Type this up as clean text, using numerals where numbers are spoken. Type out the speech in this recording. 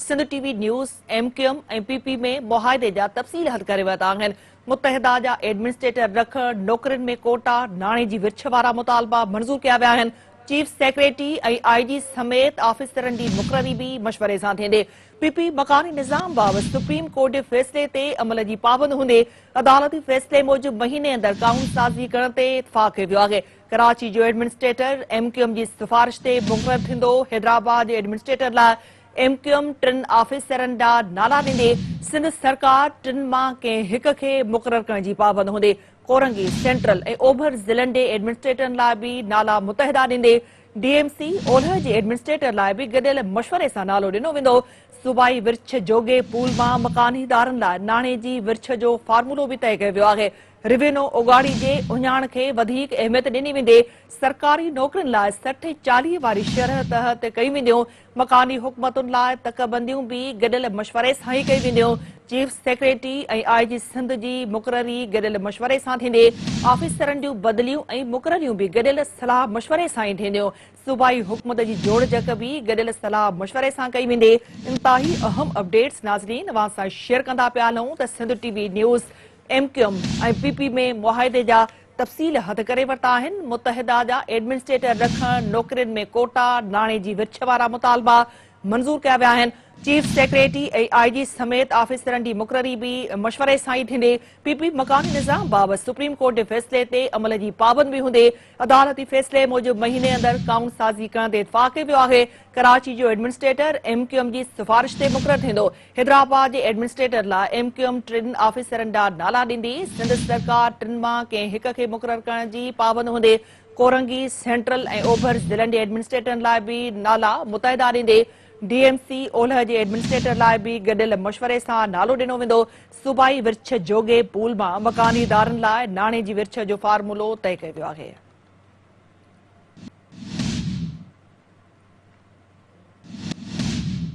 Sindh TV news MQM ऐं PP में मुआहदे जा तफ़सील हद करे विया आहिनि। मुतहदा जा एडमिनिस्ट्रेटर रखण, नौकरियुनि में कोटा, नाणे जी विर्छ वारा मुतालबा मंज़ूर कया विया आहिनि। चीफ सेक्रेटरी ऐं IG समेत ऑफिसरनि जी मुक़ररी बि मशवरे सां थींदे। PP मकानी निज़ाम बाबति सुप्रीम कोर्ट जे फ़ैसिले ते अमल जी पाबंद हूंदे अदालती फ़ैसिले मूजिबि महीने अंदरि कानून साज़ी करण ते इत्फ़ाक़ कयो वियो आहे। कराची जो एडमिनिस्ट्रेटर MQM जी सिफ़ारिश ते मुक़ररु थींदो। हैदराबाद जे एडमिनिस्ट्रेटर लाइ MQM 3 ऑफिसरनि जा नाला ॾींदे सिंध सरकार 3 मां कंहिं हिक खे मुक़ररु करण जी पाबंद हूंदे। कोरंगी, सेंट्रल ऐं ओभर ज़िलनि जे एडमिनिस्ट्रेटरनि लाइ बि नाला मुतहदा ॾींदे DMC ओलह जे एडमिनिस्ट्रेटर लाइ बि गॾियल मशवरे सां नालो ॾिनो वेंदो। सूबाई विर्छ जोगे पूल मां मकानी इदारनि लाइ नाणे जी विर्छ जो फार्मूलो बि तइ कयो वियो आहे। रिवेन्यू उगाड़ी जे उञाण खे वधीक अहमियत ॾिनी वेंदे सरकारी नौकरियुनि लाइ 60-40 वारी शरह तहत कई वेंदियूं। मकानी हुकूमतुनि लाइ तकबंदियूं बि गॾियल मशवरे सां ई कई वेंदियूं। चीफ सेक्रेटरी ऐं IG सिंध जी मुक़ररी गॾियल मशवरे सां थींदे। ऑफिसरनि जूं बदिलियूं ऐं मुक़ररियूं बि गॾियल सलाह मशवरे सां ई थींदियूं। सूबाई हुकूमत जी जोड़जक बि गॾियल सलाह मशवरे सां कई वेंदे। इंतहाई अहम अपडेट्स नाज़रीन अवां सां शेयर कंदा पिया हलूं त सिंध टीवी न्यूज़ MQM ऐं PP में मुआहदे जा तफ़सील हद करे वरिता आहिनि। मुतहदा जा एडमिनिस्ट्रेटर रखण, नौकरियुनि में कोटा, नाणे जी विर्छ वारा मुतालबा मंज़ूर कया विया आहिनि। चीफ सेक्रेटरी ऐं IG समेत ऑफिसरनि जी मुक़ररी बि मशवरे सां ई थींदे। PP मकानी निज़ाम बाबति सुप्रीम कोर्ट जे फ़ैसिले ते अमल जी पाबंद बि हूंदे अदालती फ़ैसिले मूजिबि महीने अंदरि कानून साज़ी करण ते इत्फ़ाक़ कयो वियो आहे। कराची जो एडमिनिस्ट्रेटर MQM जी सिफ़ारिश ते मुक़ररु थींदो। हैदराबाद जे एडमिनिस्ट्रेटर लाइ MQM 3 ऑफिसरनि जा नाला ॾींदी। सिंध सरकार 3 मां कंहिं हिक खे मुक़ररु करण जी पाबंद हूंदे। कोरंगी, सेंट्रल ऐं ओभर ज़िलनि जे एडमिनिस्ट्रेटरनि लाइ बि नाला मुतहदा ॾींदे। DMC ओलह जे एडमिनिस्ट्रेटर लाइ बि गॾियल मशवरे सां नालो ॾिनो वेंदो। सूबाई विर्छ जोगे पूल मां मकानी इदारनि लाइ नाणे जी विर्छ जो फार्मूलो तइ कयो वियो आहे।